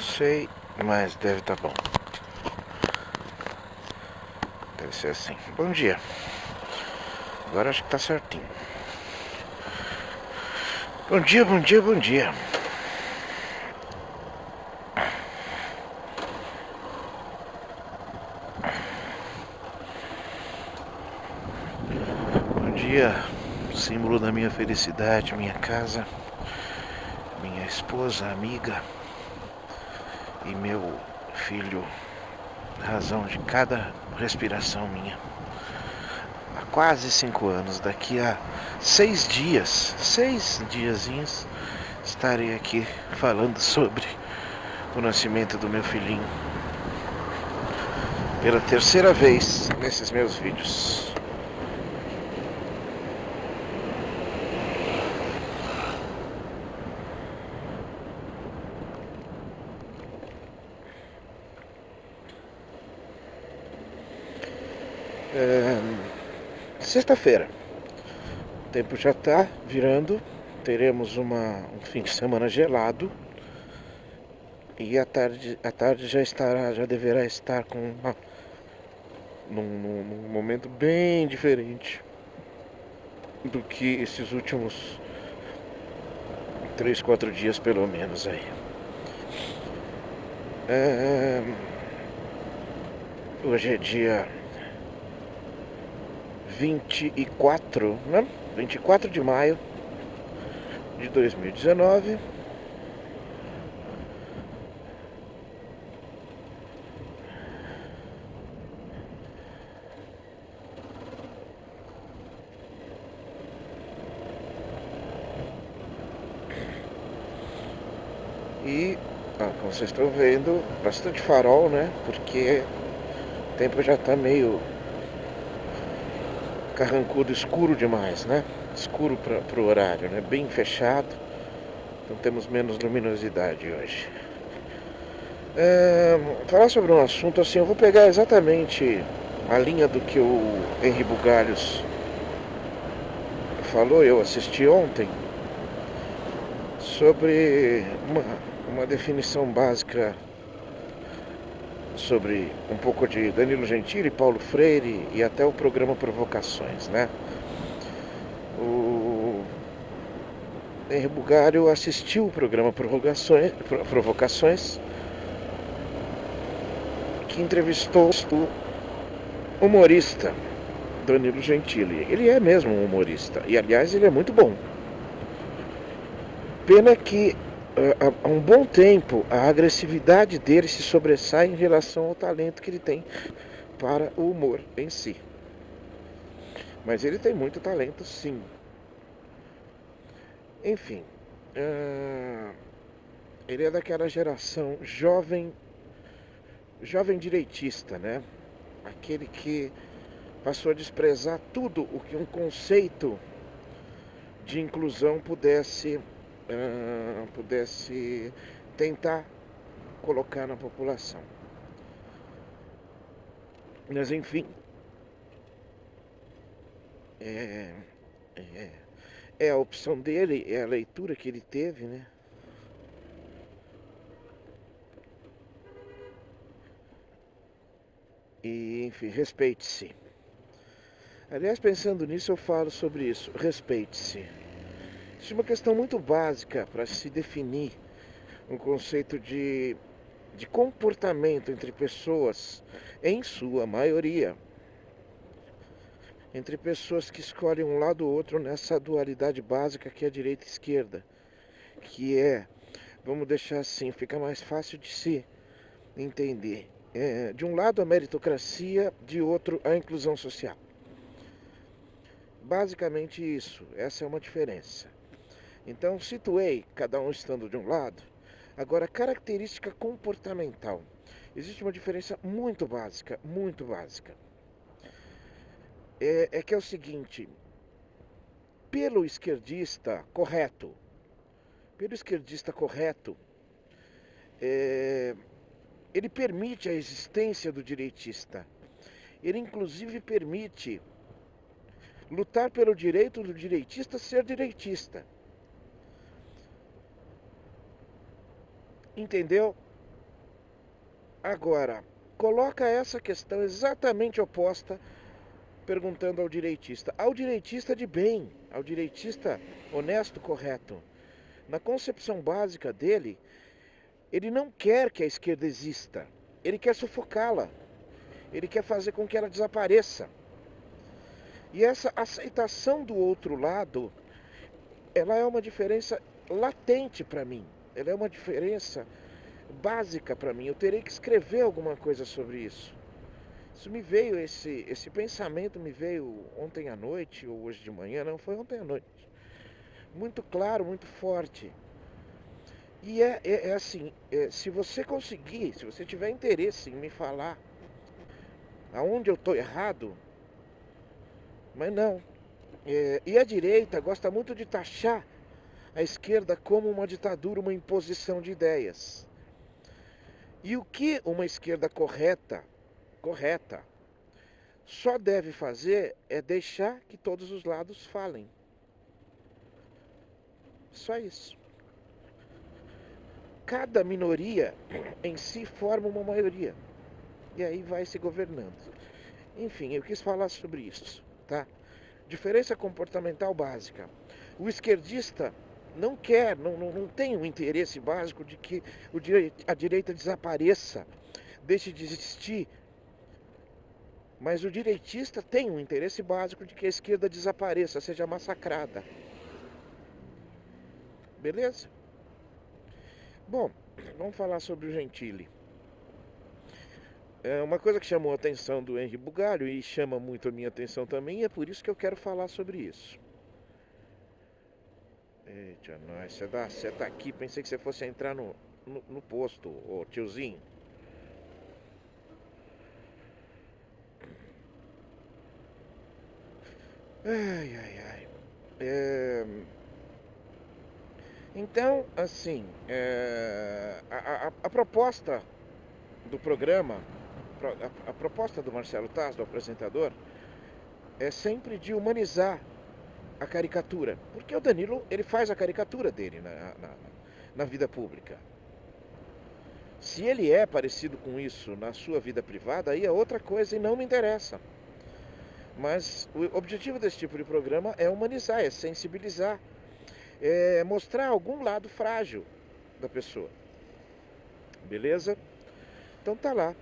sei, mas deve estar bom. Deve ser assim. Bom dia. Agora acho que tá certinho. Bom dia, bom dia, bom dia. Bom dia, símbolo da minha felicidade, minha casa, minha esposa, amiga e meu filho, razão de cada respiração minha. Há quase 5 anos, daqui a 6 diazinhos, estarei aqui falando sobre o nascimento do meu filhinho. Pela terceira vez nesses meus vídeos. Sexta-feira. O tempo já está virando. Teremos um fim de semana gelado. E a tarde já deverá estar num momento bem diferente do que esses últimos 3, 4 dias pelo menos aí. Hoje é dia 24, né? 24 de maio de 2019. E, como vocês estão vendo, bastante farol, né? Porque o tempo já tá meio carrancudo, escuro demais, né? Escuro pro horário, né? Bem fechado. Então temos menos luminosidade hoje. Falar sobre um assunto assim, eu vou pegar exatamente a linha do que o Henri Bugalhos falou, eu assisti ontem, sobre uma definição básica sobre um pouco de Danilo Gentili, Paulo Freire e até o programa Provocações, né? O Henri Bugalho assistiu o programa Provocações, que entrevistou o humorista Danilo Gentili. Ele é mesmo um humorista, e aliás ele é muito bom. Pena que há um bom tempo a agressividade dele se sobressai em relação ao talento que ele tem para o humor em si. Mas ele tem muito talento, sim. Enfim, ele é daquela geração jovem direitista, né? Aquele que passou a desprezar tudo o que um conceito de inclusão pudesse tentar colocar na população. Mas enfim, é a opção dele, é a leitura que ele teve, né? E enfim, respeite-se. Aliás, pensando nisso, eu falo sobre isso. Respeite-se. Isso é uma questão muito básica para se definir um conceito de comportamento entre pessoas, em sua maioria. Entre pessoas que escolhem um lado ou outro nessa dualidade básica que é a direita e a esquerda. Que é, vamos deixar assim, fica mais fácil de se entender. De um lado a meritocracia, de outro a inclusão social. Basicamente isso, essa é uma diferença. Então situei cada um estando de um lado. Agora, característica comportamental. Existe uma diferença muito básica, muito básica. É que é o seguinte, pelo esquerdista correto, ele permite a existência do direitista. Ele inclusive permite lutar pelo direito do direitista ser direitista. Entendeu? Agora, coloca essa questão exatamente oposta, perguntando ao direitista de bem, ao direitista honesto, correto. Na concepção básica dele, ele não quer que a esquerda exista, ele quer sufocá-la, ele quer fazer com que ela desapareça. E essa aceitação do outro lado, ela é uma diferença latente para mim, ela é uma diferença básica para mim. Eu terei que escrever alguma coisa sobre isso. Isso me veio, esse pensamento me veio ontem à noite, ou hoje de manhã, não, foi ontem à noite. Muito claro, muito forte. E é assim, se você conseguir, se você tiver interesse em me falar aonde eu estou errado, mas não. E a direita gosta muito de taxar a esquerda como uma ditadura, uma imposição de ideias. E o que uma esquerda correta, só deve fazer é deixar que todos os lados falem. Só isso. Cada minoria em si forma uma maioria. E aí vai se governando. Enfim, eu quis falar sobre isso, tá? Diferença comportamental básica. O esquerdista não quer, não tem o interesse básico de que a direita desapareça, deixe de existir. Mas o direitista tem um interesse básico de que a esquerda desapareça, seja massacrada. Beleza? Bom, vamos falar sobre o Gentili. Uma coisa que chamou a atenção do Henri Bugalho e chama muito a minha atenção também, e é por isso que eu quero falar sobre isso. Eita, nós, você tá aqui, pensei que você fosse entrar no posto, ô tiozinho. Ai. Então, assim, a proposta do programa, a proposta do Marcelo Taz, do apresentador, é sempre de humanizar a caricatura. Porque o Danilo, ele faz a caricatura dele na vida pública. Se ele é parecido com isso na sua vida privada, aí é outra coisa e não me interessa. Mas o objetivo desse tipo de programa é humanizar, é sensibilizar, é mostrar algum lado frágil da pessoa. Beleza? Então tá lá.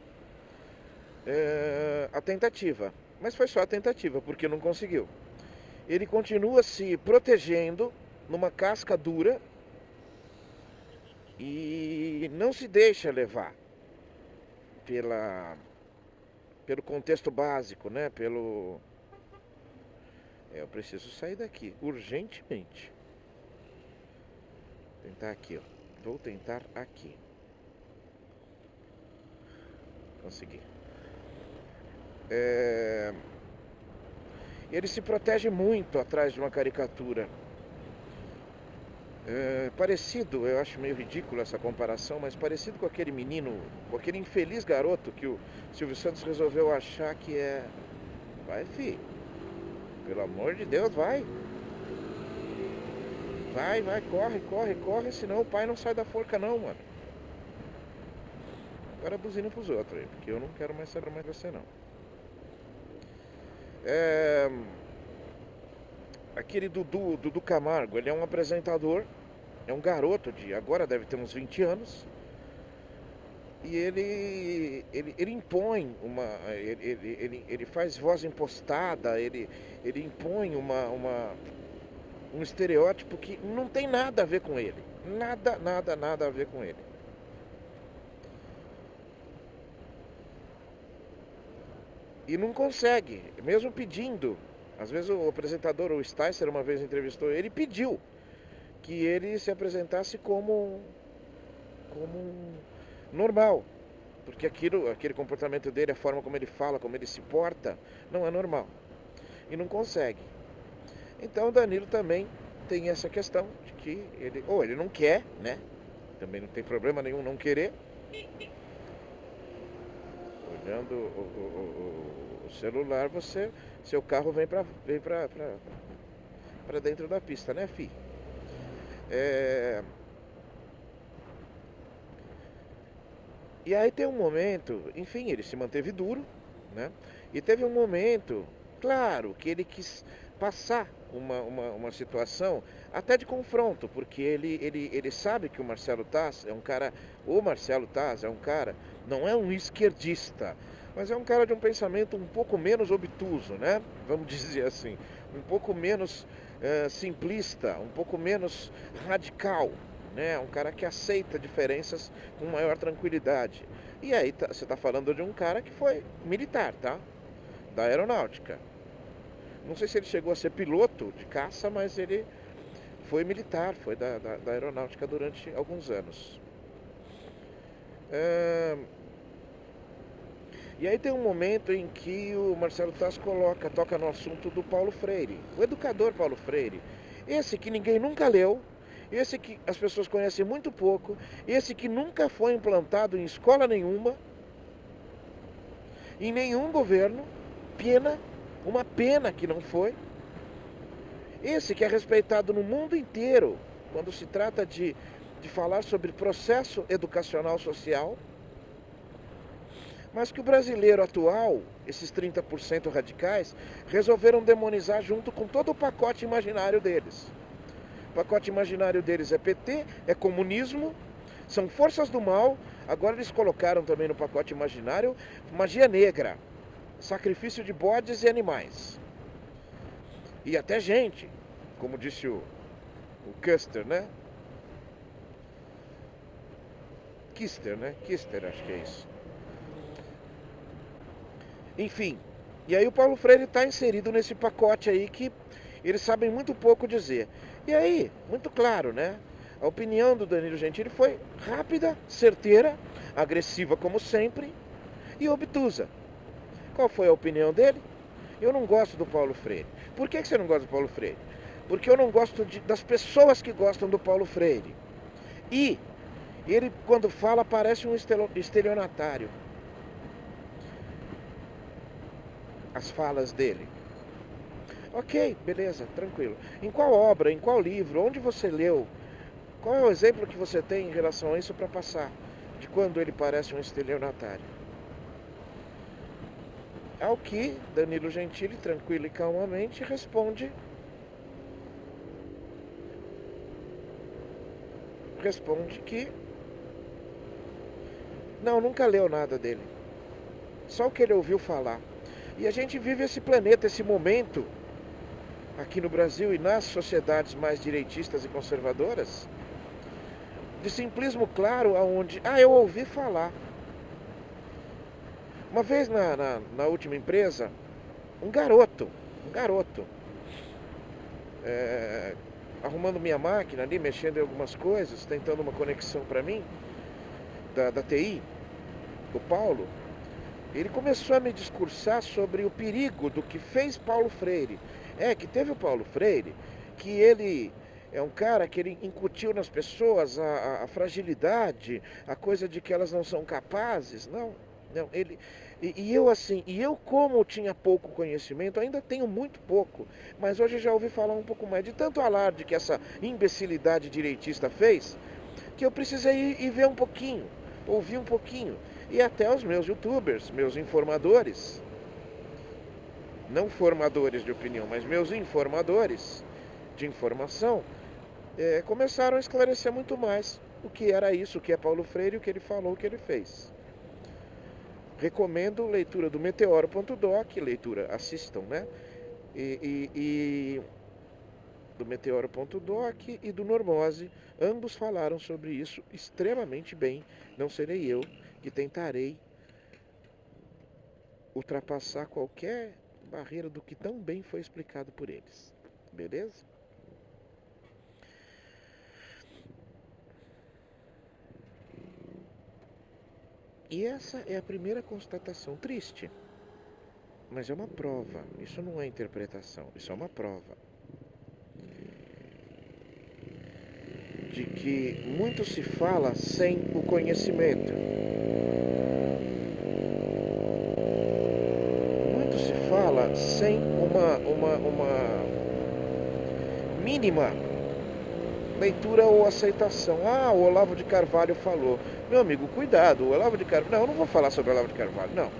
A tentativa. Mas foi só a tentativa, porque não conseguiu. Ele continua se protegendo numa casca dura e não se deixa levar pelo contexto básico, né? Eu preciso sair daqui urgentemente. Tentar aqui, ó. Vou tentar aqui. Consegui. Ele se protege muito atrás de uma caricatura. Parecido, eu acho meio ridículo essa comparação, mas parecido com aquele menino, com aquele infeliz garoto que o Silvio Santos resolveu achar que é... Vai, filho. Pelo amor de Deus, vai. Vai, corre, senão o pai não sai da forca não, mano. Agora buzina pros outros aí, porque eu não quero mais saber mais você não. Aquele Dudu Camargo, ele é um apresentador, é um garoto agora deve ter uns 20 anos. E ele impõe ele faz voz impostada, ele impõe um estereótipo que não tem nada a ver com ele. Nada a ver com ele. E não consegue, mesmo pedindo. Às vezes o apresentador, o Sticer, uma vez entrevistou ele, pediu que ele se apresentasse como normal. Porque aquele comportamento dele, a forma como ele fala, como ele se porta, não é normal. E não consegue. Então o Danilo também tem essa questão de que ele não quer, né? Também não tem problema nenhum não querer. Olhando o celular, seu carro vem pra dentro da pista, né, fi? E aí tem um momento, enfim, ele se manteve duro, né? E teve um momento, claro, que ele quis passar uma situação até de confronto, porque ele sabe que o Marcelo Taz é um cara, o Marcelo Taz é um cara, não é um esquerdista, mas é um cara de um pensamento um pouco menos obtuso, né? Vamos dizer assim, um pouco menos simplista, um pouco menos radical, né? Um cara que aceita diferenças com maior tranquilidade. E aí você está falando de um cara que foi militar, tá? Da aeronáutica. Não sei se ele chegou a ser piloto de caça, mas ele foi militar, foi da aeronáutica durante alguns anos. E aí tem um momento em que o Marcelo Taz toca no assunto do Paulo Freire, o educador Paulo Freire. Esse que ninguém nunca leu, esse que as pessoas conhecem muito pouco, esse que nunca foi implantado em escola nenhuma, em nenhum governo, uma pena que não foi. Esse que é respeitado no mundo inteiro quando se trata de falar sobre processo educacional social, mas que o brasileiro atual, esses 30% radicais, resolveram demonizar junto com todo o pacote imaginário deles. O pacote imaginário deles é PT, é comunismo, são forças do mal. Agora eles colocaram também no pacote imaginário magia negra, sacrifício de bodes e animais. E até gente, como disse o Custer, né? Kister, acho que é isso. Enfim, e aí o Paulo Freire está inserido nesse pacote aí que eles sabem muito pouco dizer. E aí, muito claro, né? A opinião do Danilo Gentili foi rápida, certeira, agressiva como sempre e obtusa. Qual foi a opinião dele? Eu não gosto do Paulo Freire. Por que você não gosta do Paulo Freire? Porque eu não gosto das pessoas que gostam do Paulo Freire. E ele, quando fala, parece um estelionatário. As falas dele. Ok, beleza, tranquilo. Em qual obra, em qual livro, onde você leu? Qual é o exemplo que você tem em relação a isso para passar? De quando ele parece um estelionatário? Ao que Danilo Gentili, tranquilo e calmamente, responde que não, nunca leu nada dele. Só o que ele ouviu falar. E a gente vive esse planeta, esse momento, aqui no Brasil e nas sociedades mais direitistas e conservadoras, de simplismo claro, aonde, eu ouvi falar. Uma vez na última empresa, um garoto, arrumando minha máquina ali, mexendo em algumas coisas, tentando uma conexão para mim, da TI, o Paulo, ele começou a me discursar sobre o perigo do que fez Paulo Freire. Que teve o Paulo Freire, que ele é um cara que ele incutiu nas pessoas a fragilidade, a coisa de que elas não são capazes. Não, ele... E eu como tinha pouco conhecimento, ainda tenho muito pouco, mas hoje já ouvi falar um pouco mais de tanto alarde que essa imbecilidade direitista fez, que eu precisei ir ver um pouquinho, ouvir um pouquinho. E até os meus youtubers, meus informadores, não formadores de opinião, mas meus informadores de informação, começaram a esclarecer muito mais o que era isso, o que é Paulo Freire, o que ele falou, o que ele fez. Recomendo leitura do Meteoro.doc, assistam, né? E do Meteoro.doc e do Normose, ambos falaram sobre isso extremamente bem. Não serei eu que tentarei ultrapassar qualquer barreira do que tão bem foi explicado por eles. Beleza? E essa é a primeira constatação triste, mas é uma prova. Isso não é interpretação, isso é uma prova de que muito se fala sem o conhecimento. Muito se fala sem uma mínima leitura ou aceitação. Ah, o Olavo de Carvalho falou. Meu amigo, cuidado, o Olavo de Carvalho... Não, eu não vou falar sobre o Olavo de Carvalho, não.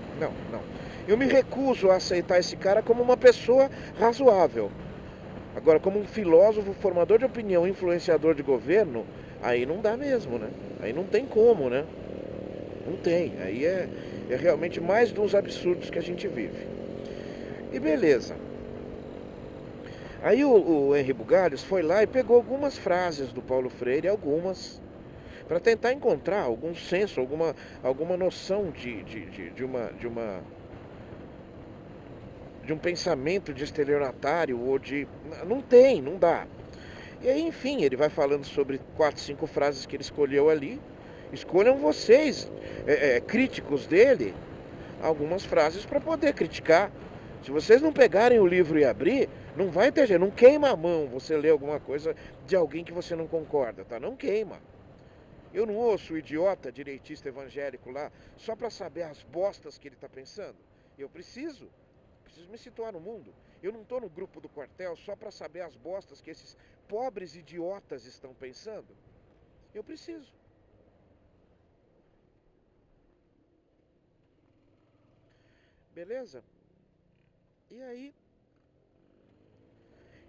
Eu me recuso a aceitar esse cara como uma pessoa razoável. Agora, como um filósofo, formador de opinião, influenciador de governo, aí não dá mesmo, né? Aí não tem como, né? Não tem. Aí é realmente mais de uns absurdos que a gente vive. E beleza. Aí o Henri Bugalhos foi lá e pegou algumas frases do Paulo Freire, algumas, para tentar encontrar algum senso, alguma noção de um pensamento de estelionatário ou de... Não tem, não dá. E aí, enfim, ele vai falando sobre 4, 5 frases que ele escolheu ali. Escolham vocês, críticos dele, algumas frases para poder criticar. Se vocês não pegarem o livro e abrir, não vai ter jeito, não queima a mão você ler alguma coisa de alguém que você não concorda, tá? Não queima. Eu não ouço o idiota direitista evangélico lá só para saber as bostas que ele está pensando. Eu preciso me situar no mundo. Eu não estou no grupo do quartel só para saber as bostas que esses pobres idiotas estão pensando. Eu preciso. Beleza? E aí,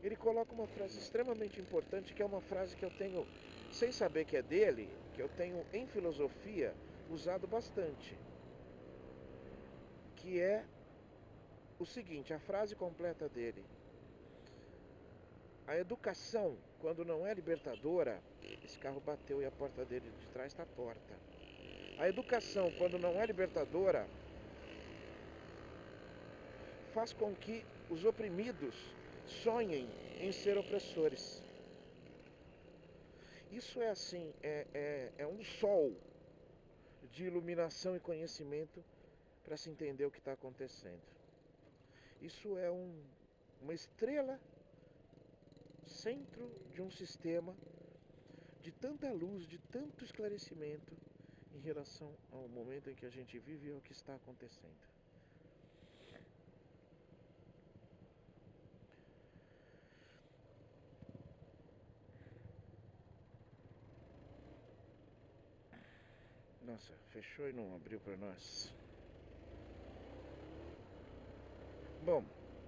ele coloca uma frase extremamente importante, que é uma frase que eu tenho, sem saber que é dele, que eu tenho em filosofia usado bastante. Que é o seguinte, a frase completa dele: a educação, quando não é libertadora... Esse carro bateu e a porta dele de trás está torta. A educação, quando não é libertadora, faz com que os oprimidos sonhem em ser opressores. Isso é assim, é um sol de iluminação e conhecimento para se entender o que está acontecendo. Isso é uma estrela, centro de um sistema de tanta luz, de tanto esclarecimento em relação ao momento em que a gente vive e ao que está acontecendo. Nossa, fechou e não abriu para nós. Bom,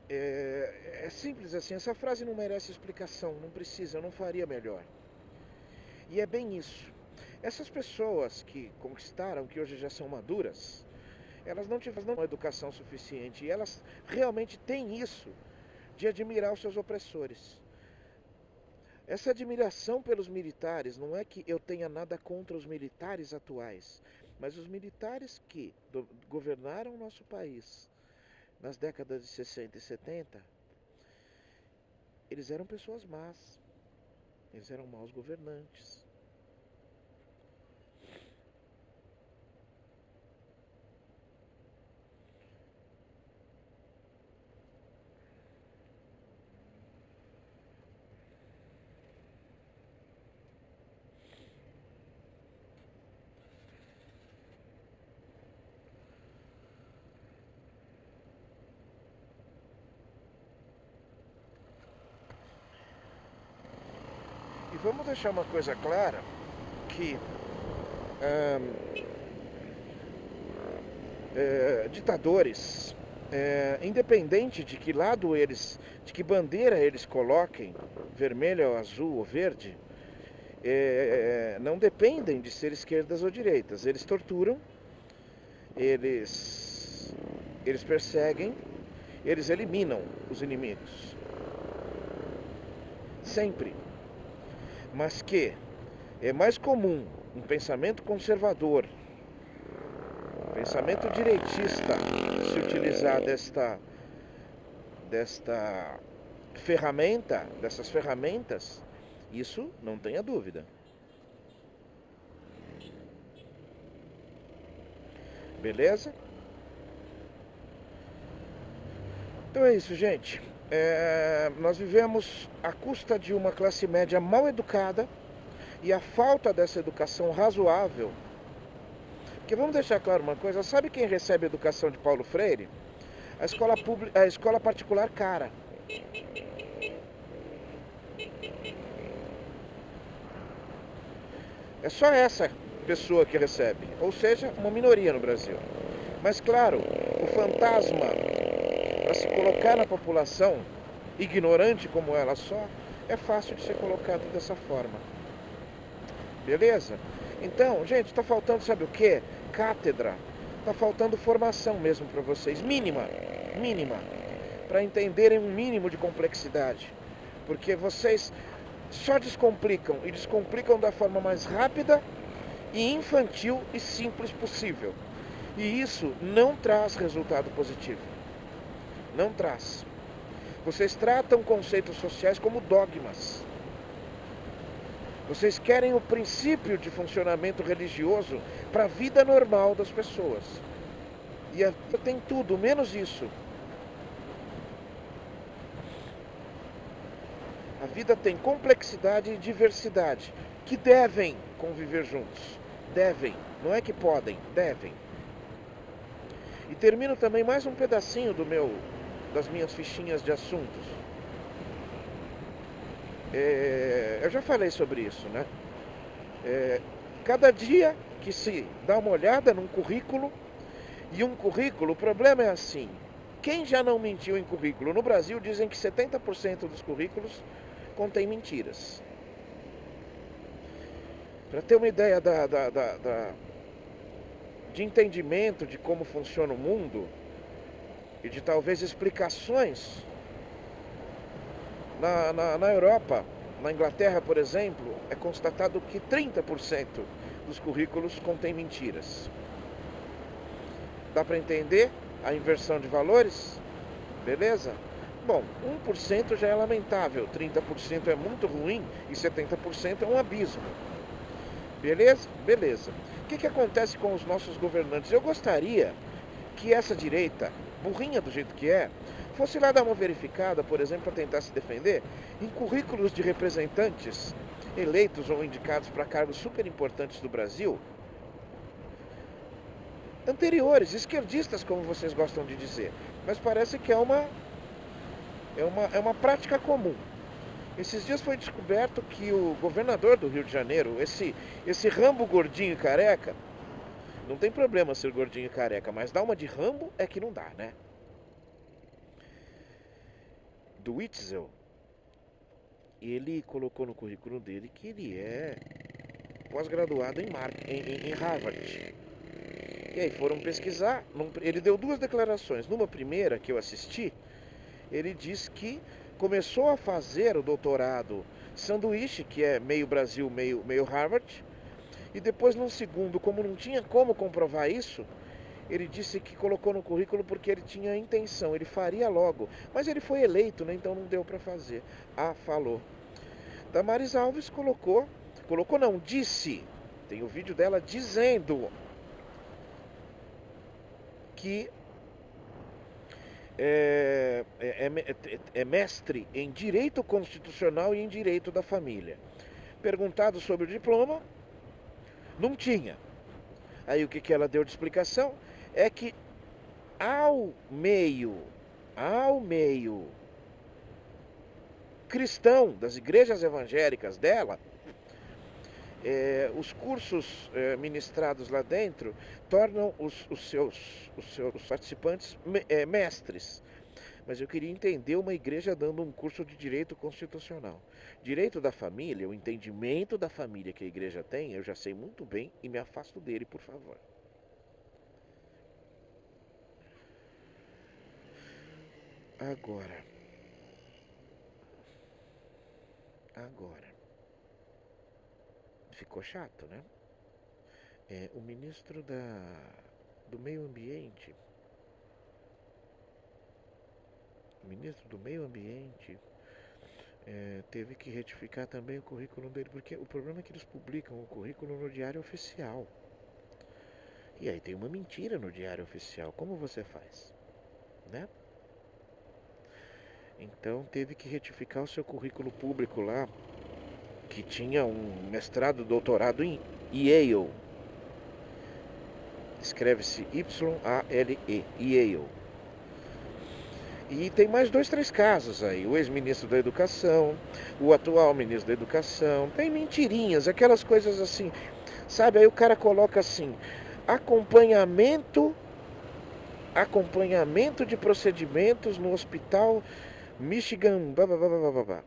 é simples assim, essa frase não merece explicação, não precisa, eu não faria melhor. E é bem isso. Essas pessoas que conquistaram, que hoje já são maduras, elas não tiveram uma educação suficiente e elas realmente têm isso de admirar os seus opressores. Essa admiração pelos militares, não é que eu tenha nada contra os militares atuais, mas os militares que governaram o nosso país nas décadas de 60 e 70, eles eram pessoas más, eles eram maus governantes. E vamos deixar uma coisa clara, que ditadores, independente de que lado eles, de que bandeira eles coloquem, vermelha ou azul ou verde, não dependem de ser esquerdas ou direitas. Eles torturam, eles perseguem, eles eliminam os inimigos. Sempre. Mas que é mais comum um pensamento conservador, um pensamento direitista se utilizar desta ferramenta, dessas ferramentas, isso não tenha dúvida. Beleza? Então é isso, gente. Nós vivemos à custa de uma classe média mal educada e a falta dessa educação razoável. Porque vamos deixar claro uma coisa, sabe quem recebe a educação de Paulo Freire? A escola particular cara. É só essa pessoa que recebe, ou seja, uma minoria no Brasil. Mas claro, o fantasma, para se colocar na população, ignorante como ela só, é fácil de ser colocado dessa forma. Beleza? Então, gente, está faltando, sabe o quê? Cátedra. Está faltando formação mesmo para vocês, mínima, para entenderem um mínimo de complexidade. Porque vocês só descomplicam e descomplicam da forma mais rápida e infantil e simples possível. E isso não traz resultado positivo. Não traz. Vocês tratam conceitos sociais como dogmas. Vocês querem o princípio de funcionamento religioso para a vida normal das pessoas. E a vida tem tudo, menos isso. A vida tem complexidade e diversidade, que devem conviver juntos. Devem, não é que podem, devem. E termino também mais um pedacinho das minhas fichinhas de assuntos. Eu já falei sobre isso, né? Cada dia que se dá uma olhada num currículo, e um currículo, o problema é assim, quem já não mentiu em currículo? No Brasil dizem que 70% dos currículos contém mentiras. Para ter uma ideia de entendimento de como funciona o mundo e de talvez explicações, na Europa, na Inglaterra, por exemplo, é constatado que 30% dos currículos contém mentiras. Dá para entender a inversão de valores? Beleza? Bom, 1% já é lamentável, 30% é muito ruim e 70% é um abismo. Beleza? Beleza. O que acontece com os nossos governantes? Eu gostaria que essa direita, burrinha do jeito que é, fosse lá dar uma verificada, por exemplo, para tentar se defender, em currículos de representantes eleitos ou indicados para cargos super importantes do Brasil, anteriores, esquerdistas, como vocês gostam de dizer. Mas parece que é uma prática comum. Esses dias foi descoberto que o governador do Rio de Janeiro, esse Rambo gordinho e careca, não tem problema ser gordinho e careca, mas dar uma de Rambo é que não dá, né? Do Witzel, ele colocou no currículo dele que ele é pós-graduado em Harvard. E aí foram pesquisar, ele deu duas declarações. Numa primeira que eu assisti, ele diz que começou a fazer o doutorado sanduíche, que é meio Brasil, meio Harvard, e depois num segundo, como não tinha como comprovar isso, ele disse que colocou no currículo porque ele tinha intenção, ele faria logo, mas ele foi eleito, né, então não deu para fazer. Falou. Damares Alves colocou não, disse, tem o vídeo dela dizendo que é mestre em Direito Constitucional e em Direito da Família. Perguntado sobre o diploma, não tinha. Aí o que ela deu de explicação é que ao meio cristão das igrejas evangélicas dela, os cursos ministrados lá dentro tornam os seus participantes mestres. Mas eu queria entender uma igreja dando um curso de direito constitucional. Direito da família, o entendimento da família que a igreja tem, eu já sei muito bem e me afasto dele, por favor. Agora. Ficou chato, né? O ministro do Meio Ambiente. Teve que retificar também o currículo dele, porque o problema é que eles publicam o currículo no Diário Oficial. E aí tem uma mentira no Diário Oficial. Como você faz? Né? Então teve que retificar o seu currículo público lá, que tinha um mestrado, doutorado em Yale. Escreve-se Y-A-L-E, Yale. E tem mais 2, 3 casos aí. O ex-ministro da Educação, o atual ministro da Educação. Tem mentirinhas, aquelas coisas assim. Sabe, aí o cara coloca assim, acompanhamento de procedimentos no hospital Michigan, blá, blá, blá, blá, blá, blá.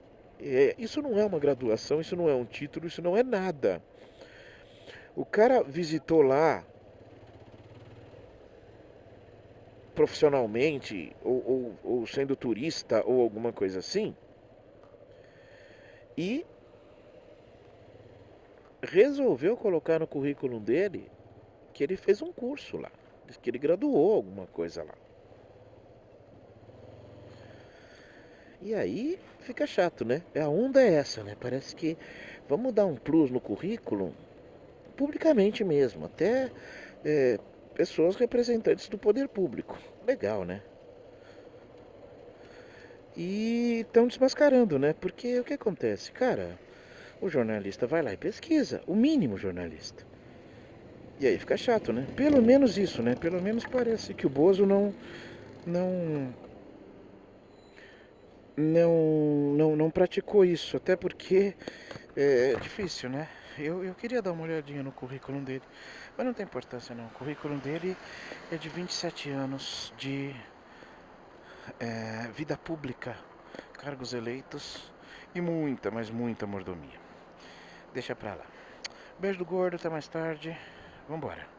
Isso não é uma graduação, isso não é um título, isso não é nada. O cara visitou lá profissionalmente, ou sendo turista, ou alguma coisa assim, e resolveu colocar no currículo dele que ele fez um curso lá, que ele graduou alguma coisa lá. E aí fica chato, né? A onda é essa, né? Parece que vamos dar um plus no currículo, publicamente mesmo, até é, pessoas representantes do poder público. Legal, né? E estão desmascarando, né? Porque o que acontece? Cara, o jornalista vai lá e pesquisa, o mínimo jornalista. E aí fica chato, né? Pelo menos isso, né? Pelo menos parece que o Bozo não, não praticou isso. Até porque é difícil, né? Eu queria dar uma olhadinha no currículo dele, mas não tem importância não. O currículo dele é de 27 anos de vida pública, cargos eleitos e muita, mas muita mordomia. Deixa pra lá. Beijo do gordo, até mais tarde. Vambora.